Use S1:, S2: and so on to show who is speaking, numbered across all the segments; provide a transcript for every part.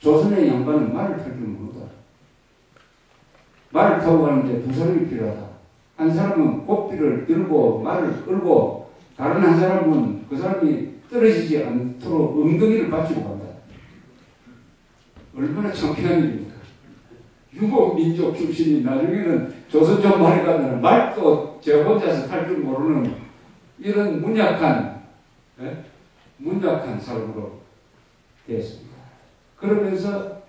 S1: 조선의 양반은 말을 탈 줄 모른다. 말을 타고 가는데 두 사람이 필요하다. 한 사람은 고삐를 들고 말을 끌고 다른 한 사람은 그 사람이 떨어지지 않도록 엉덩이를 받치고 간다. 얼마나 창피한 일입니까? 유목민족 출신이 나중에는 조선족 말에 가면 말도 제 혼자서 탈 줄 모르는 이런 문약한 삶으로 되었습니다. 그러면서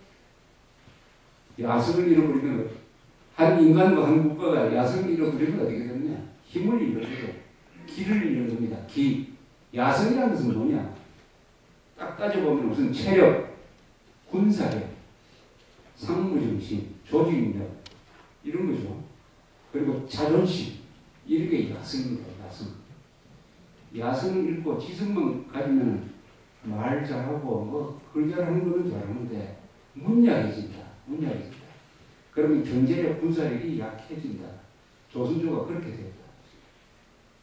S1: 야성을 잃어버리면 한 인간과 한 국가가 야성을 잃어버리면 어떻게 되느냐? 힘을 잃어버려. 기를 잃어버립니다. 기. 야성이라는 것은 뭐냐? 딱 따져보면 무슨 체력, 군사력, 상무정신, 조직력 이런 거죠. 그리고 자존심 이런 게 야성입니다. 야성을 잃고 지성만 가지면 말 잘하고 글 잘하는 거는 잘하는데 문약해진다. 그러면 경제력, 군사력이 약해진다. 조선조가 그렇게 됐다.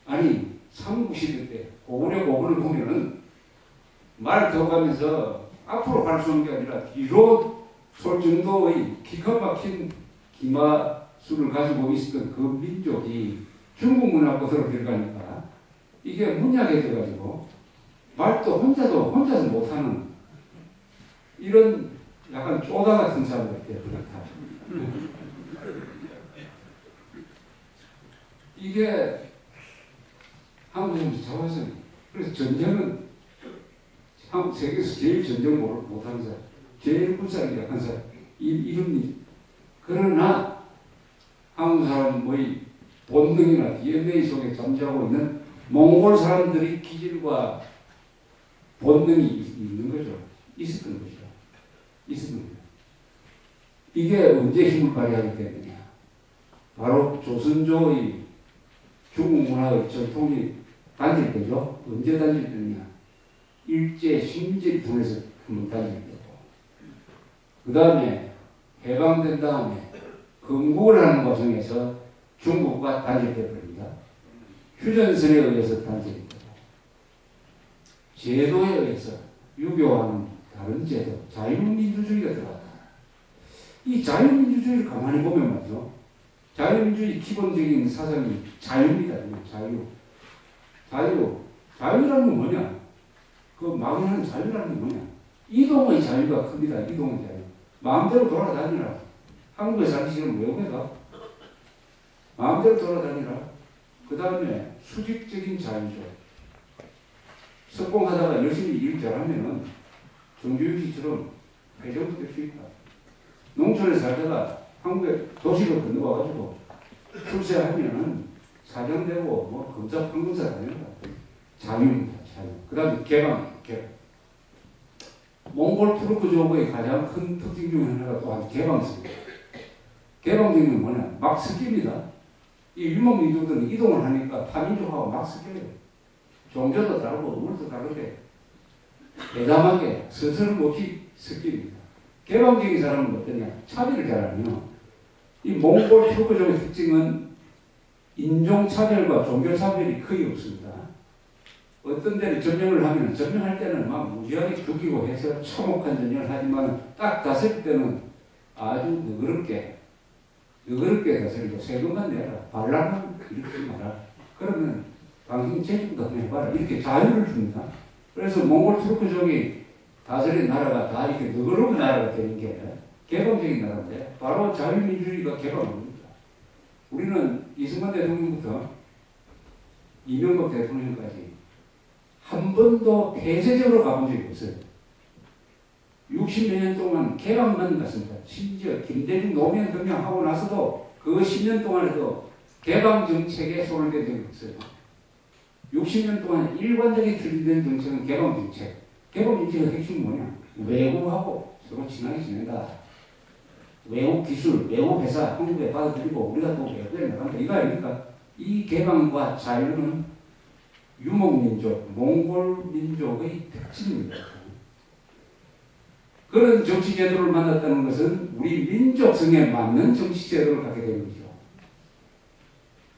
S1: 아니 삼국시대 때 고구려 고군을 보면은 말을 더 가면서 앞으로 갈 수 있는 게 아니라 뒤로 쏠 정도의 기가 막힌 기마술을 가지고 있었던 그 민족이 중국 문화권으로 들어가니까 이게 문약해져가지고 말도 혼자서 못하는 이런 약간 쪼다 같은 사람들 그렇다. 이게 한국에서 자화성이 그래서 전쟁은 세계에서 제일 전쟁 못하는 사람, 제일 군사력이 약한 사람 이런 그러나 한국 사람의 본능이나 DNA 속에 잠자고 있는 몽골 사람들이 기질과 본능이 있는 거죠. 있었던 거죠. 이게 언제 힘을 발휘하게 되느냐. 바로 조선조의 중국 문화의 전통이 단절 되죠. 언제 단절 되느냐. 일제 심지를 통해서 한번 단절 되고 그 다음에 해방된 다음에 건국을 하는 과정에서 중국과 단절되어 버립니다. 휴전선에 의해서 단절이 되고 제도에 의해서 유교와는 다른 제도, 자유민주주의가 들어갔다. 이 자유민주주의를 가만히 보면 말이죠. 자유민주주의 기본적인 사상이 자유입니다. 자유라는 건 뭐냐? 그 막연한 자유라는 건 뭐냐? 이동의 자유가 큽니다. 이동의 자유. 마음대로 돌아다니라. 한국에 살기 싫으면 외국에 가. 마음대로 돌아다니라. 그 다음에 수직적인 자유죠. 석공하다가 열심히 일 잘하면은 정규직처럼 회장도 될 수 있다. 농촌에 살다가 한국에 도시로 건너와가지고 출세하면은 사장되고 뭐 검사 판검사 다닌다. 자유입니다. 자유. 그 다음에 개방. 몽골 투르크족의 가장 큰 특징 중에 하나가 또한 개방성입니다. 개방적인 건 뭐냐? 막 섞입니다. 이 유목민족들은 이동을 하니까 타민족하고 막 섞여요. 종교도 다르고 우물도 다르게 대담하게 서서름 없이 섞입니다. 개방적인 사람은 어떠냐? 차별을 잘하면 이 몽골 투르크족의 특징은 인종차별과 종교차별이 거의 없습니다. 어떤 데는 전쟁을 하면 전쟁할 때는 막 무지하게 죽이고 해서 참혹한 전쟁을 하지만 딱 다스릴 때는 아주 너그럽게 다스리고 세금만 내라. 반란은 이렇게 마라. 그러면 당신 제주도 한번 해봐라. 이렇게 자유를 줍니다. 그래서 몽골 투르크족이 다스린 나라가 다 이렇게 너그러운 나라가 되는 게 개방적인 나라인데 바로 자유민주주의가 개방입니다. 우리는 이승만 대통령부터 이명박 대통령까지 한 번도 폐쇄적으로 가본 적이 없어요. 60몇 년 동안 개방만 갔습니다. 심지어 김대중 노무현 등장하고 나서도 그 10년 동안에도 개방 정책에 손을 댄 적이 없어요. 60년 동안 일관되게 추진된 정책은 개방 정책. 개방 정책의 핵심이 뭐냐? 외국하고 서로 친하게 지낸다. 외국 기술, 외국 회사 한국에 받아들이고 우리가 또 외국에 나간다. 이거 아닙니까? 이 개방과 자유는 유목민족, 몽골민족의 특징입니다. 그런 정치제도를 만났다는 것은 우리 민족성에 맞는 정치제도를 갖게 되는 거죠.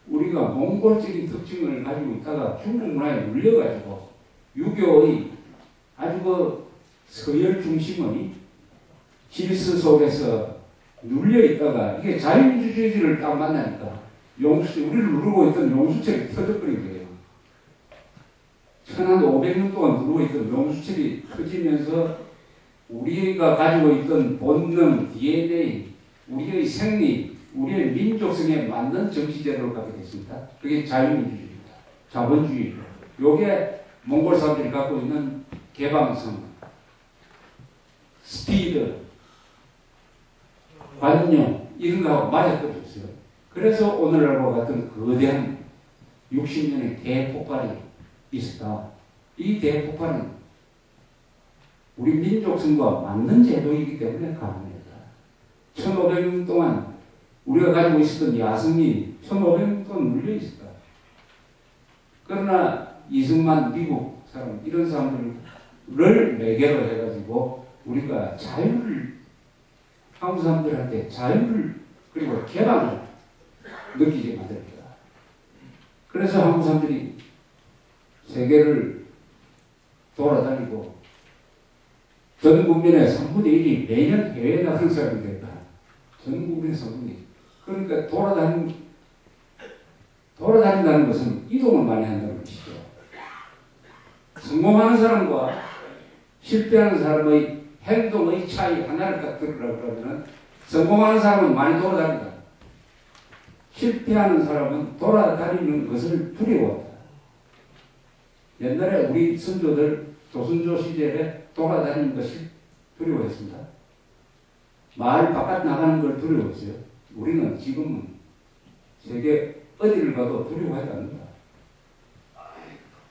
S1: 우리가 몽골적인 특징을 가지고 있다가 중국 문화에 물려가지고 유교의 아주 그 서열 중심의 질서 속에서 눌려 있다가 이게 자유민주주의를 딱 만나니까 우리를 누르고 있던 용수철이 터져버린 거예요. 1500년 동안 누르고 있던 용수철이 터지면서 우리가 가지고 있던 본능, DNA, 우리의 생리, 우리의 민족성에 맞는 정치제도를 갖게 됐습니다. 그게 자유민주주의입니다. 자본주의. 요게 몽골 사람들이 갖고 있는 개방성, 스피드, 관용, 이런 거하고 맞아떨어졌어요. 그래서 오늘날과 같은 거대한 60년의 대폭발이 있었다. 이 대폭발은 우리 민족성과 맞는 제도이기 때문에 가능합니다. 1500년 동안 우리가 가지고 있었던 야성이 1500년 동안 물려있었다. 그러나 이승만 미국 사람 이런 사람들을 매개로 해가지고 우리가 자유를 한국 사람들한테 자유를 그리고 개방을 느끼게 만듭니다. 그래서 한국 사람들이 세계를 돌아다니고 전 국민의 3분의 1이 매년 해외에 나가는 사람이 됐다. 전 국민의 3분의 1. 그러니까 돌아다닌다는 것은 이동을 많이 한다는 것이죠. 성공하는 사람과 실패하는 사람의 행동의 차이 하나를 딱 들으라고 그러면 성공하는 사람은 많이 돌아다닌다. 실패하는 사람은 돌아다니는 것을 두려워한다. 옛날에 우리 선조들 조선조 시절에 돌아다니는 것이 두려워했습니다. 마을 바깥 나가는 걸 두려워했어요. 우리는 지금은 세계 어디를 가도 두려워하지 않는다.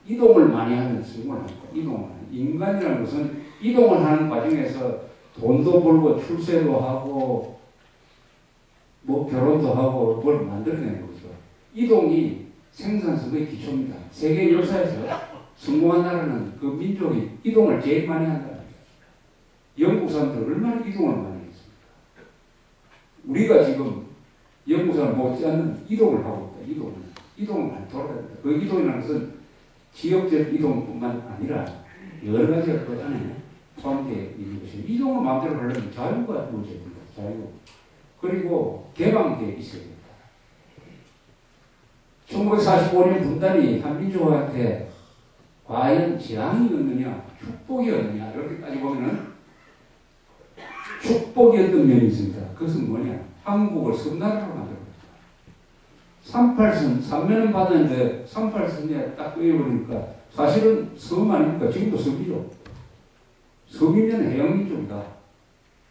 S1: 이동을 많이 하면 성공을 합니다. 이동을 하는. 인간이라는 것은 이동을 하는 과정에서 돈도 벌고 출세도 하고 뭐 결혼도 하고 뭘 만들어내는 거죠. 이동이 생산성의 기초입니다. 세계 역사에서 성공한 나라는 그 민족이 이동을 제일 많이 한다. 영국 사람들 얼마나 이동을 많이 했습니까? 우리가 지금 영국 사람 못지않는 이동을 하고 있다. 이동을 많이 돌아다닌다. 그 이동이라는 것은 지역적 이동뿐만 아니라 여러 가지가 그 안에 포함되어 있는 것입니다. 이동을 마음대로 하려면 자유가 문제입니다. 자유. 그리고 개방되어 있어야 됩니다. 1945년 분단이 한민족한테 과연 재앙이었느냐, 축복이었느냐, 이렇게 따져보면은 축복이었던 면이 있습니다. 그것은 뭐냐? 한국을 섬나라로 만들었다. 38선, 3면은 받았는데 38선에 딱 끄여버리니까 사실은 섬 아닙니까? 지금도 섬이죠. 섬이면 해양민족이다.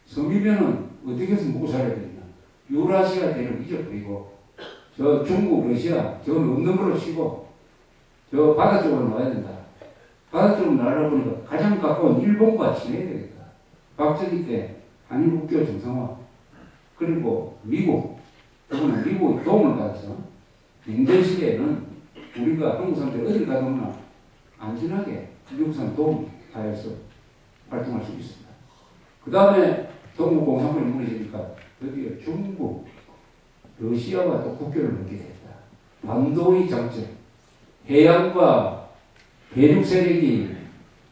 S1: 섬이면은 어떻게 해서 먹고 살아야 되냐? 유라시아 대륙 잊어버리고 저 중국, 러시아 저건 없는 걸로 치고 저 바다 쪽으로 나와야 된다. 바다 쪽으로 나가려 보니까 가장 가까운 일본과 지내야 되겠다. 박정희 때 한일국교 정상화 그리고 미국 그거는 미국의 도움을 받아서 냉전 시대에는 우리가 한국 사람들이 어딜 가거나 안전하게 미국 사람 도움 하여서 활동할 수 있습니다. 그 다음에 동북공산권이 무너지니까 드디어 중국, 러시아와 또 국교를 맺게 됐다. 반도의 장점, 해양과 대륙 세력이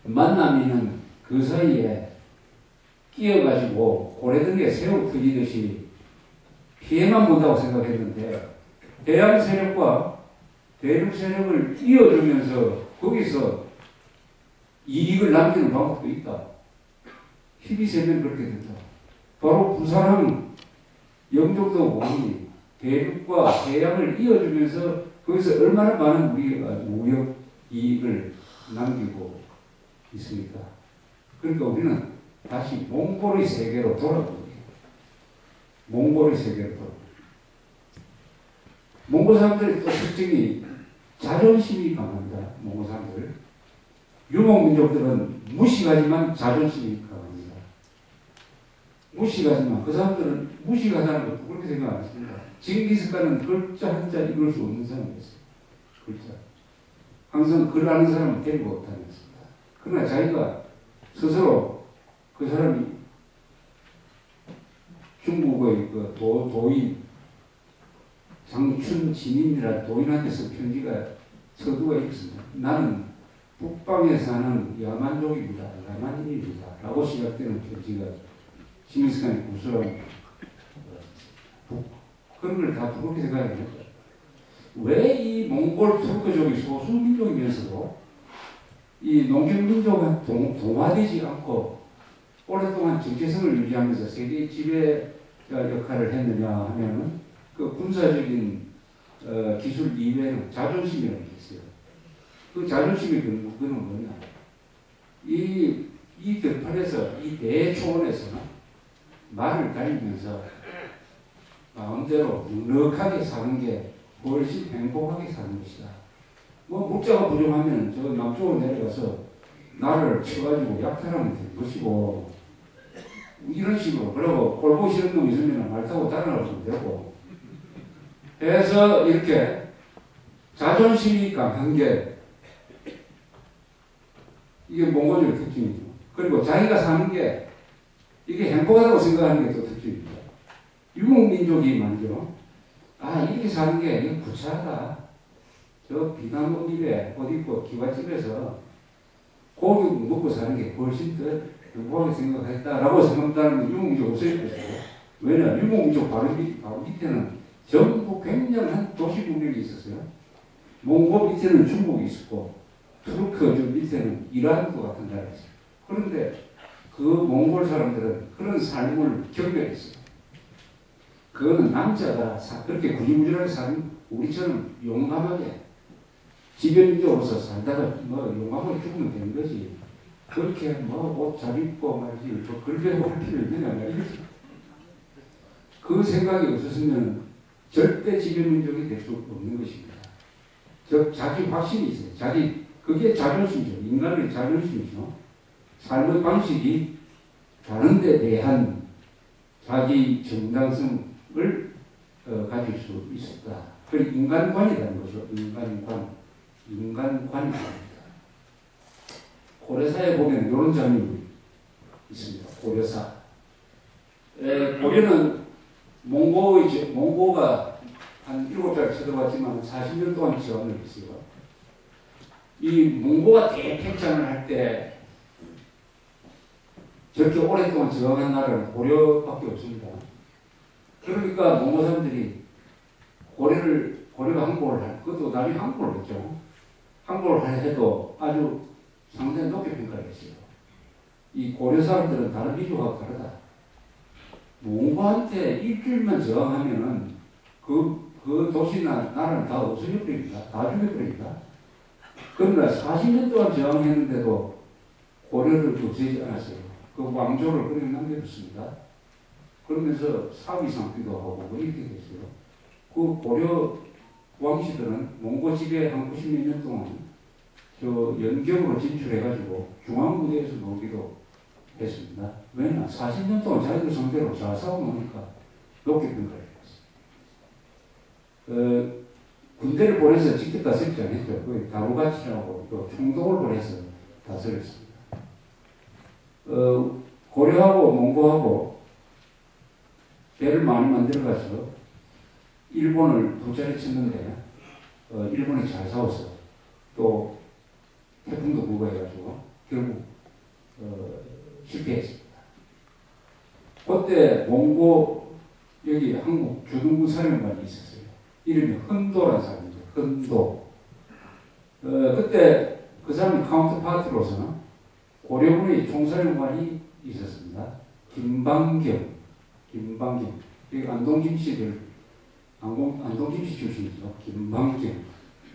S1: 만나면은 그 사이에 끼어가지고 고래등에 새우 터지듯이 피해만 본다고 생각했는데 해양 세력과 대륙 세력을 띄워주면서 거기서 이익을 남기는 방법도 있다. 힘이 세면 그렇게 된다. 바로 부산항 영종도 공이 대륙과 해양을 이어주면서 거기서 얼마나 많은 우리가 무역 이익을 남기고 있습니까? 그러니까 우리는 다시 몽골의 세계로 돌아갑니다. 몽골의 세계로 돌아갑니다. 몽골 사람들의 또 특징이 자존심이 강합니다. 몽골 사람들. 유목민족들은 무식하지만 자존심이 강합니다. 무식하지만 그 사람들은 무식하다는 것도 그렇게 생각 안 했습니다. 징기스칸은 글자 한자 읽을 수 없는 사람이었어요. 글자. 항상 글 아는 사람은 데리고 다녔습니다. 그러나 자기가 스스로 그 사람이 중국의 그 도인 장춘진인이라는 도인한테 쓴 편지가 서두가 있습니다. 나는 북방에 사는 야만족입니다. 야만인입니다. 라고 시작되는 편지가 징기스칸이 구술한 그런 걸 다 부럽게 생각해요. 왜 이 몽골 투르크족이 소수민족이면서도 이 농경민족은 동화되지 않고 오랫동안 정체성을 유지하면서 세계 지배 역할을 했느냐 하면은 그 군사적인 기술 이외에는 자존심이라는 게 있어요. 그 자존심의 근거는 뭐냐? 이 들판에서 이 대초원에서 말을 달리면서 마음대로 넉넉하게 사는 게 훨씬 행복하게 사는 것이다. 뭐 물자가 부족하면 저 남쪽으로 내려가서 나를 쳐가지고 약탈하면 되는 것이고 이런 식으로 그리고 꼴보기 싫은 놈 있으면 말 타고 따라가면 되고 해서 이렇게 자존심이 강한 게 이게 몽골적 특징이죠. 그리고 자기가 사는 게 이게 행복하다고 생각하는 게 또 특징입니다. 유목민족이 말이죠. 아, 이렇게 사는 게 이거 구차하다. 저 비단 옷 입에 옷 입고 기와집에서 고기 먹고 사는 게 훨씬 더 행복하게 생각했다라고 생각한다는 유목민족 없을 것이고, 왜냐 유목민족 바로 밑에는 전부 굉장한 도시 국력이 있었어요. 몽골 밑에는 중국이 있었고 투르크 저 밑에는 이란도 같은 나라가 있어요. 그런데 그 몽골 사람들은 그런 삶을 경멸했어요. 그거는 남자가 그렇게 구질구질하게 사는 우리처럼 용감하게 지변적으로서 살다가 뭐 용감하게 죽으면 되는 거지. 그렇게 뭐 옷 잘 입고 말이지 뭐 걸배고 할 필요 있느냐 말이지. 그 생각이 없었으면 절대 지변민족이 될 수 없는 것입니다. 즉 자기 확신이 있어요. 그게 자존심이죠. 인간의 자존심이죠. 삶의 방식이 다른 데 대한 자기 정당성을 가질 수 있었다. 그 인간관이라는 거죠. 인간관입니다. 고려사에 보면 이런 장면이 있습니다. 고려사. 고려는 몽고가 한 7달 쳐들어왔지만 40년 동안 지원을 했어요. 이 몽고가 대팽창을 할 때 저렇게 오랫동안 저항한 나라는 고려밖에 없습니다. 그러니까 몽고 사람들이 고려가 항복을 그것도 나중에 항복을 했죠. 항복을 해도 아주 상당히 높게 평가를 했어요. 이 고려 사람들은 다른 민족하고 다르다. 몽고한테 일주일만 저항하면은 그 도시나 나라는 다 없어져버립니다. 다 죽여버립니다. 그러나 40년 동안 저항했는데도 고려를 없애지 않았어요. 그 왕조를 그냥 남겨뒀습니다. 그러면서 사위 상기도 하고 뭐 이렇게 됐어요. 그 고려 왕시들은 몽고 지배 한 90몇 년 동안 저 연경으로 진출해가지고 중앙무대에서 놀기도 했습니다. 왜냐? 40년 동안 자기들 상대로 잘 싸워놓으니까 높게 평가를 했어요. 군대를 보내서 직접 다스리지 않았죠. 그 다루가치라고 또 총독을 보내서 다스렸습니다. 고려하고 몽고하고 배를 많이 만들어가서 일본을 두 차례 쳤는데 일본이 잘 싸웠어. 또 태풍도 불고해가지고 결국 실패했습니다. 그때 몽고 여기 한국 주둔군 사령관이 있었어요. 이름이 흔도라는 사람이죠. 흔도. 그때 그 사람이 카운터파트로서는 고려군의 총사령관이 있었습니다. 김방경. 여기 안동김씨들, 안동김씨 출신이죠. 김방경.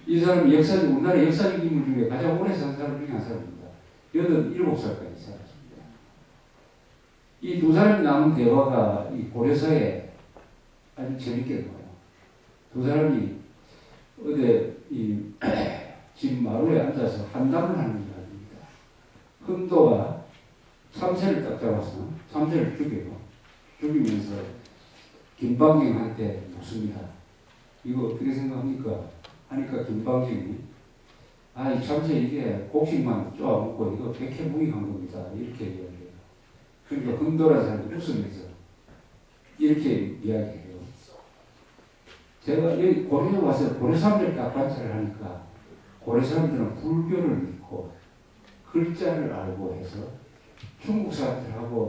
S1: 이 사람이 우리나라 역사적 인물 중에 가장 오래 산 사람 중에 한 사람입니다. 87살까지 살았습니다. 이 두 사람이 나눈 대화가 이 고려사에 아주 재밌게 나와요. 두 사람이 어제 집 마루에 앉아서 한담을 하는 이야기입니다. 흔도가 참새를 딱 잡아서 참새를 죽이면서 김방경한테 묻습니다. 이거 어떻게 생각합니까? 하니까 김방경이 이 참새 이게 곡식만 쪼아먹고 이거 백해무익한 겁니다. 이렇게 이야기해요. 그러니까 흔도라는 사람이 웃으면서 이렇게 이야기해요. 제가 여기 고려에 와서 고려 사람들 딱 관찰을 하니까 고려 사람들은 불교를 믿고 글자를 알고 해서 중국 사람들하고